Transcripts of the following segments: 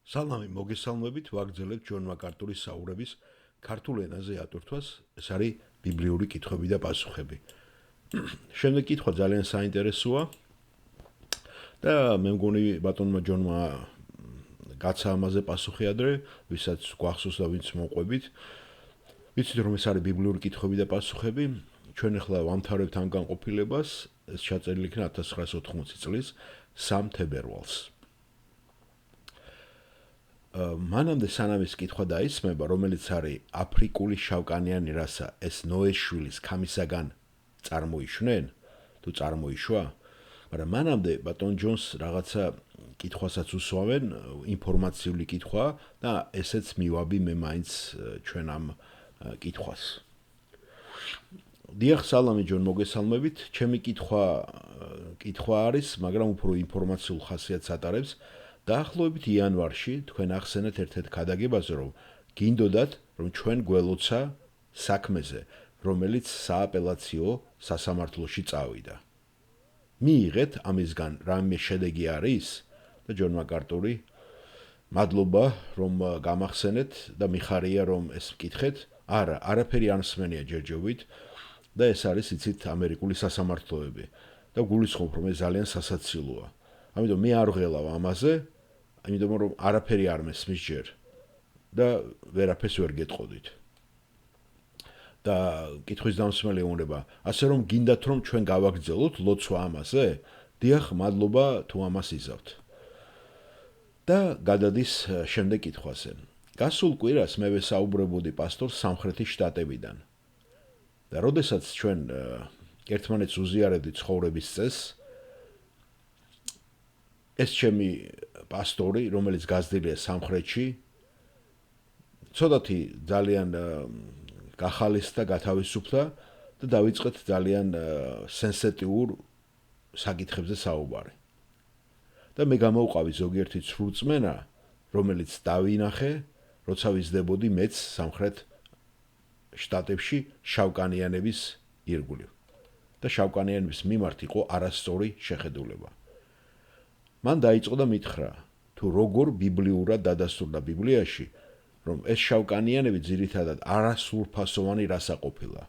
სალამი მოგესალმებით, ვაგრძელებთ ჯონ მაკარტურის საუბრების ქართულ ენაზე ატვირთვას, ეს არის ბიბლიური კითხვები და პასუხები. შემდეგ კითხვა ძალიან საინტერესოა და მე მგონი ბატონმა ჯონმა გაცა ამაზე პასუხი ადრე, ვისაც გვახსოვს და ვინც მოყვებით. ვიცით რომ ეს არის ბიბლიური კითხვები და პასუხები, ჩვენ ახლა ვამთავრებთ ამ განყოფილებას, ეს ჩაწერილი იქნა 1980 წლის 3 თებერვალს. მანამდე სანამ ეს კითხვა დაისმება, რომელიც არის აფრიკული შავკანიანი რასა, ეს ნოეს შვილის ქამისაგან წარმოიშვნენ, თუ წარმოიშვა, მაგრამ მანამდე ბატონ ჯონს რაღაცა კითხვასაც უსვამენ, ინფორმაციული კითხვა და ესეც მივაბი მე მაინც ჩვენ ამ კითხვას. დიახ, სალამი ჯონ, მოგესალმებით. ჩემი კითხვა არის, მაგრამ უფრო ინფორმაციულ ხასიათს ატარებს. დაახლოებით იანვარში თქვენ ახსენეთ ერთ-ერთ ქადაგებაზე, რომ გინდოდათ, რომ ჩვენ გველოცა საქმეზე, რომელიც სააპელაციო სასამართლოში წავიდა. მიიღეთ ამისგან რამე შედეგი არის? და ჯონ მაკარტური, მადლობა, რომ გამახსენეთ და მიხარია, რომ ეს მკითხეთ. არა, არაფერი არ მსმენია ჯერჯერობით და ეს არის იცით ამერიკული სასამართლოები და გულისხმობ, რომ ეს ძალიან სასაცილოა. ამიტომ მე არ ვღელავ ამაზე, იმიტომ რომ არაფერი არ მესმის ჯერ და ვერაფერს ვერ გეტყოდით. და კითხვის დამსმელი ეუბნება, ასე რომ გინდათ რომ ჩვენ გავაგრძელოთ ლოცვა ამაზე? დიახ, მადლობა თუ ამას იზავთ. და გადადის შემდეგ კითხვაზე. გასულ კვირას მე ვესაუბრებოდი პასტორს სამხრეთის შტატებიდან. და როდესაც ჩვენ ერთმანეთს უზიარებდით ცხოვრების წესს, ეს ჩემი პასტორი, რომელიც გაზრდილია სამხრეთში, ცოტათი ძალიან გახალისდა, გათავისუფლდა და დავიწყეთ ძალიან სენსიტიურ საკითხებზე საუბარი. და მე გამოვყავი ზოგიერთი ცრურწმენა, რომელიც დავინახე, როცა ვიზრდებოდი მეც სამხრეთ შტატებში შავკანიანების ირგვლივ. და შავკანიანების მიმართ იყო არასწორი შეხედულება. მან დაიწყო და მითხრა, თუ როგორ ბიბლიურად დადასტურდა ბიბლიაში, რომ ეს შავკანიანები ძირითადად არასრულფასოვანი რასა ყოფილა.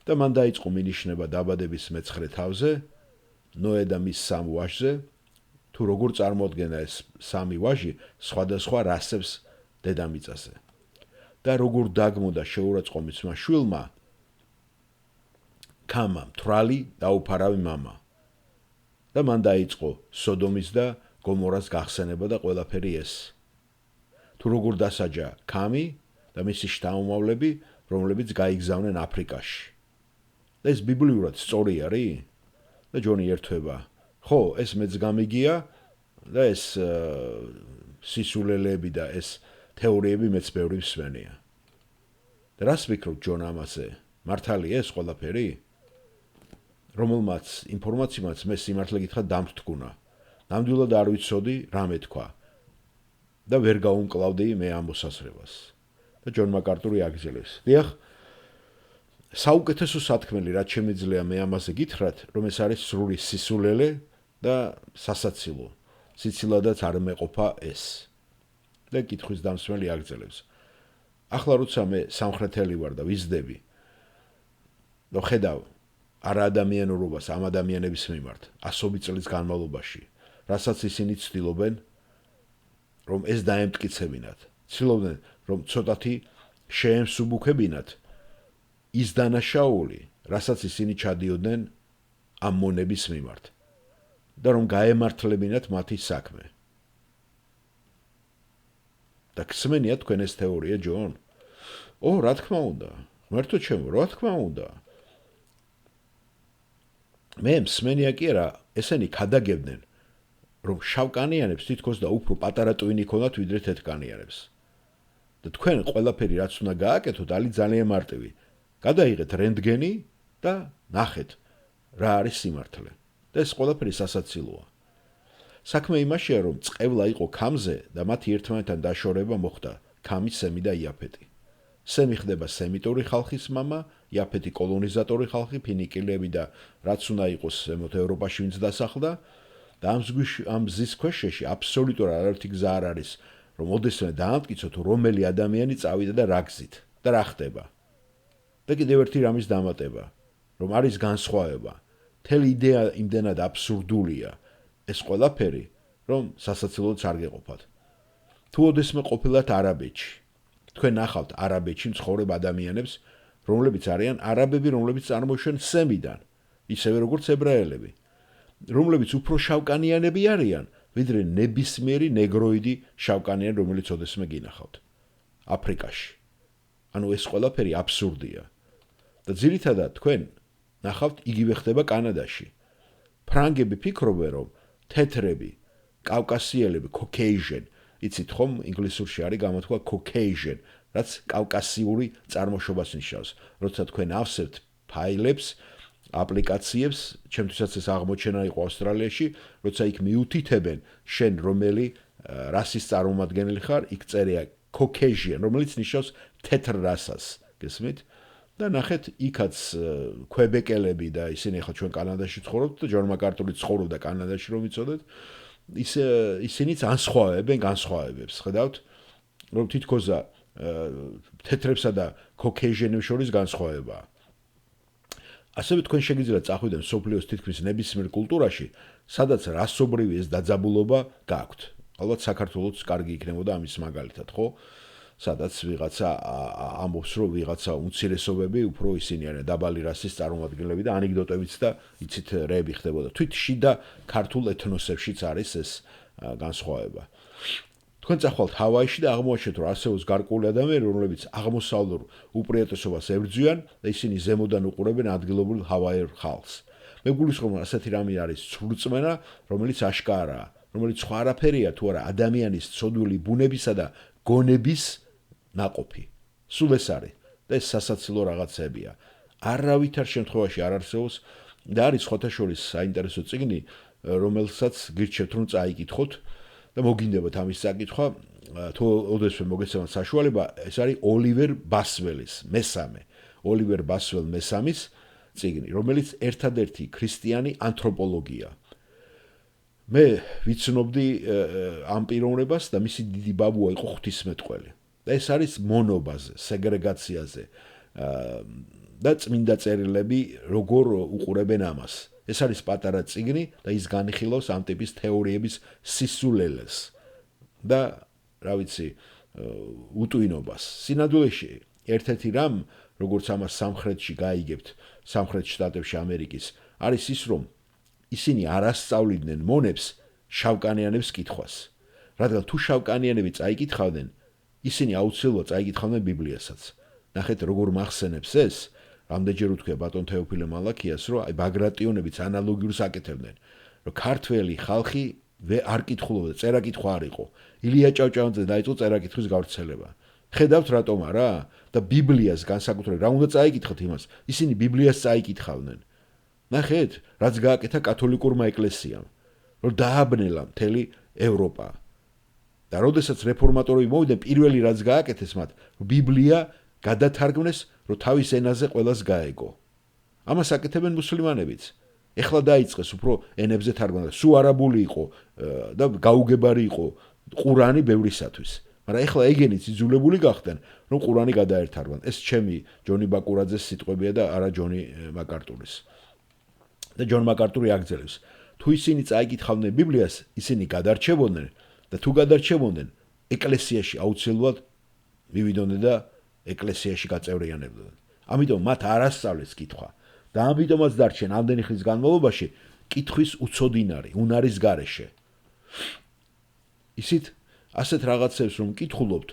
და მან დაიწყო მინიშნება დაბადების მეცხრე თავზე, ნოე და მის სამ ვაჟზე, თუ როგორ წარმოადგენდა ეს სამი ვაჟი სხვადასხვა რასებს დედამიწაზე. და როგორ დაგმოდა შეურაცხყოფის მის შვილმა ქამა, მთვრალი და უფარავი მამა. და მან დაიწყო სოდომის და გომორას გახსენება და ყველაფერი ეს. თუ როგორ დასაჯა ქამი და მისი შთამომავლები, რომლებიც გაიგზავნენ აფრიკაში. და ეს ბიბლიურად სწორი არის? და ჯონი ერთვება, ხო, ეს მეც გამიგია და ეს სისულელეები და ეს თეორიები მეც ბევრი მსმენია. და რას ვფიქრობ ჯონ ამაზე? მართალია ეს ყველაფერი? რომელმაც ინფორმაციაც მე სიმართლე გითხრა დამთქმუნა. ნამდვილად არ ვიცოდი რა მეთქვა და ვერ გაუმკლავდი მე ამ მოსასრებას. და ჯონ მაკარტური აგზელებს. დიახ, საუკეთესო სათქმელი რაც შემიძლია მე ამაზე გითხრათ, რომ ეს არის სრული სისულელე და სასაცილო. სიცილადაც არ მეყოფა ეს. და კითხვის დამსმელი აგზელებს. ახლა როცა მე სამხრეთელი ვარ და ვიზრდები და ხედავ არაადამიანურობას ამ ადამიანების მიმართ ასობით წლის განმავლობაში, რასაც ისინი ცდილობენ, რომ ეს დაემტკიცებინათ, ცდილობენ, რომ ცოტათი შეემსუბუქებინათ ის დანაშაული, რასაც ისინი ჩადიოდნენ ამ მონების მიმართ და რომ გაემართლებინათ მათი საქმე. და გსმენია თქვენ ეს თეორია, ჯონ? რა თქმა უნდა, ღმერთო ჩემო, რა თქმა უნდა. მე მსმენია კი არა, ესენი ქადაგებდნენ, რომ შავკანიანებს თითქოს და უფრო პატარა ტვინი ქონათ ვიდრე თეთრკანიანებს. და თქვენ ყველაფერი რაც უნდა გააკეთოთ, არის ძალიან მარტივი. გადაიღეთ რენტგენი და ნახეთ რა არის სიმართლე. და ეს ყველაფერი სასაცილოა. საქმე იმაშია, რომ წყევლა იყო ქამზე და მათი ერთმანეთთან დაშორება მოხდა ქამის სემი და იაფეტი. სემი ხდება სემიტური ხალხის მამა, იაფეთი კოლონიზატორი ხალხი, ფინიკიელები და რაც უნდა იყოს ზემოთ ევროპაში ვინც დასახლდა და ამ მზის ქვეშეში აბსოლუტურად არაერთი გზა არ არის რომ ოდესმე დაამტკიცო თუ რომელი ადამიანი წავიდა და რა გზით და რა ხდება. და კიდევ ერთი რამის დამატება, რომ არის განსხვავება. მთელი იდეა იმდენად აბსურდულია ეს ყველაფერი, რომ სასაცილოც არ გეყოფათ. თუ ოდესმე ყოფილათ არაბეთში, თქვენ ნახავთ არაბეთში მცხოვრებ ადამიანებს, რომლებიც არიან არაბები, რომლებიც წარმოიშвен სემიდან, ისევე როგორც ებრაელები, რომლებიც უფრო შავკანიანები არიან, ვიდრე ნებისმიერი ნეგროიდი შავკანიანი, რომელიც ოდესმე გინახავთ აფრიკაში. ანუ ეს ყველაფერი აბსურდია. და ძირითადად თქვენ ნახავთ იგივე ხდება კანადაში. ფრანგები ფიქრობენ, რომ თეთრები, კავკასიელები, Caucasian, იცით ხომ ინგლისურში არის გამოთქვა Caucasian, რაც კავკასიური წარმოშობას ნიშნავს. როცა თქვენ ავსებთ ფაილებს, აპლიკაციებს, ჩემთვისაც ეს აღმოჩენა იყო ავსტრალიაში, როცა იქ მიუთითებენ შენ რომელი რასის წარმომადგენელი ხარ, იქ წერია Caucasian, რომელიც ნიშნავს თეთრ რასას, გესმით? და ნახეთ, იქაც კვებეკელები და ისინი ახლა ჩვენ კანადაში ცხოვრობთ და ჯონ მაკარტური ცხოვრობდა კანადაში, რომ იცოდეთ, ისინიც ანსხვავებენ განსხვავებებს, ხედავთ, რომ თითქოსა თეთრებსა და Caucasian-ებს შორის განსხვავებაა. ასევე თქვენ შეგიძლიათ წახვიდეთ მსოფლიოს თითქმის ნებისმიერ კულტურაში, სადაც რასობრივი ეს დაძაბულობა გაქვთ. ალბათ საქართველოც კარგი იქნებოდა ამის მაგალითად, ხო? სადაც ვიღაცა ამბობს, რომ ვიღაცა უმცირესობები უფრო ისინი არიან დაბალი რასის წარმომადგენლები და ანეკდოტებიც და იცით რეები ხდებოდა. თვით შიდა ქართულ ეთნოსებშიც არის ეს განსხვავება. თქვენ წახვალთ ჰავაიში და აღმოაჩენთ, რომ არსებობს გარკვეული ადამიანები, რომლებიც აღმოსავლურ უპრიეტესობას ებრძვიან და ისინი ზემოდან უყურებენ ადგილობრივ ჰავაიურ ხალხს. მე გულისხმობ, რომ ასეთი რამე არის ცრურწმენა, რომელიც აშკარაა, რომელიც სხვა არაფერია თუ არა ადამიანის ცოდვილი ბუნებისა და გონების ნაყოფი. სულ ეს არის და ეს სასაცილო რაღაცებია. არავითარ შემთხვევაში არ არსებობს და არის სხვათა შორის საინტერესო წიგნი, რომელსაც გირჩევთ რომ წაიკითხოთ და მოგინდებათ ამის წაკითხვა, თუ ოდესმე მოგეცემათ საშუალება, ეს არის ოლივერ ბასველის მესამე, ოლივერ ბასվել მესამის წიგნი, რომელიც ერთადერთი ქრისტიანი ანთროპოლოგია. მე ვიცნობდი ამ პიროვნებას და მისი დიდი ბაბუა იყო ღვთისმეტყველი. და ეს არის მონობაზე, სეგრეგაციაზე და წმინდა წერილები როგორ უყურებენ ამას. ეს არის პატარა წიგნი და ის განიხილავს ამ ტიპის თეორიების სისულელეს და რა ვიცი, უტვინობას. სინამდვილეში ერთ-ერთი რამ, როგორც ამას სამხრეთში გაიგებთ, სამხრეთ შტატებში ამერიკის, არის ის, რომ ისინი არ ასწავლიდნენ მონებს შავკანიანებს კითხვას. რადგან თუ შავკანიანები წაიკითხავდნენ, ისინი აუცილებლად წაიკითხავდნენ ბიბლიასაც. ნახეთ, როგორ მახსენებს ეს, რამდენჯერ უთქვია ბატონ თეოფილე მალაქიას, რომ აი ბაგრატიონებიც ანალოგიურს აკეთებდნენ, რომ ქართველი ხალხი არ კითხულობდა, წერა-კითხვა არ იყო. ილია ჭავჭავაძე დაიწყო წერა-კითხვის გავრცელება. ხედავთ რატომ არა? და ბიბლიას განსაკუთრებით რა უნდა წაიკითხოთ იმას? ისინი ბიბლიას წაიკითხავდნენ. ნახეთ, რაც გააკეთა კათოლიკურმა ეკლესიამ, რომ დააბნელა მთელი ევროპა. და როდესაც რეფორმატორები მოვიდნენ, პირველი რაც გააკეთეს მათ, ბიბლია გადათარგმნეს, რომ თავის ენაზე ყველას გაეგო. ამას აკეთებენ მუსლიმანებიც. ეხლა დაიწყეს უფრო ენებზე თარგმნა. სულ არაბული იყო და გაუგებარი იყო ყურანი ბევრისათვის. მაგრამ ეხლა ეგენიც იძულებული გახდნენ, რომ ყურანი გადაერთარგმნან. ეს ჩემი ჯონი ბაკურაძეს სიტყვებია და არა ჯონი მაკარტურის. და ჯონ მაკარტური აგრძელებს, თუ ისინი წაიკითხავდნენ ბიბლიას, ისინი გადარჩებოდნენ და თუ გადარჩებოდნენ, ეკლესიაში აუცილებლად მივიდოდნენ და ეკლესიაში გაწევრიანებდნენ. ამიტომ მათ არ ასწავლეს კითხვა და ამიტომაც დარჩენ ამდენი ხნის განმავლობაში კითხვის უცოდინარი, უნარის გარეშე. ისიც ასეთ რაღაცებს რომ კითხულობთ,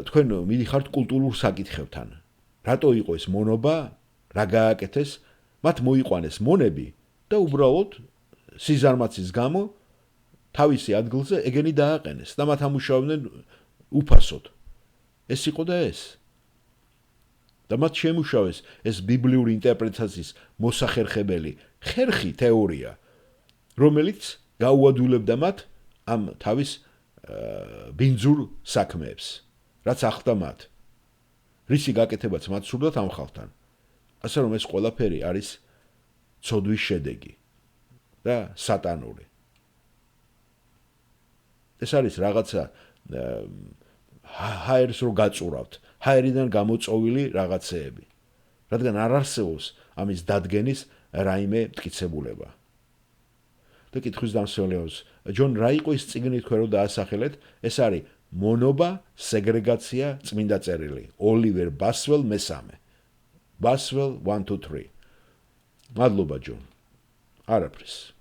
თქვენ მიდიხართ კულტურულ საკითხებთან. რატო იყო ეს მონობა, რა გააკეთეს, მათ მოიყვანეს მონები და უბრალოდ სიზარმაცის გამო თავისი ადგილზე ეგენი დააყენეს და მათ ამუშავებდნენ უფასოდ. ეს იყო და ეს. და მათ შემუშავეს ეს ბიბლიური ინტერპრეტაციის მოსახერხებელი ხერხი თეორია, რომელიც გაუადვილებდა მათ ამ თავის ბინძურ საქმეებს, რაც ახლდა მათ. რისი გაკეთებაც მათ სურდათ ამ ხალხთან. ასე რომ ეს ყველაფერი არის ცოდვის შედეგი და სატანური. ეს არის რაღაცა, ჰაერს რო გაწურავთ, ჰაერიდან გამოწოვილი რაღაცეები. რადგან არ არსებობს ამის დადგენის რაიმე მტკიცებულება. და კითხვის დამსვენებლებს, ჯონ რა იყო ის წიგნი თქვენ რო დაასახელეთ? ეს არის მონობა, სეგრეგაცია, წმინდა წერილი. ოლივერ ბასველ მესამე. ბასველ 1 2 3. მადლობა ჯონ. არაფრის.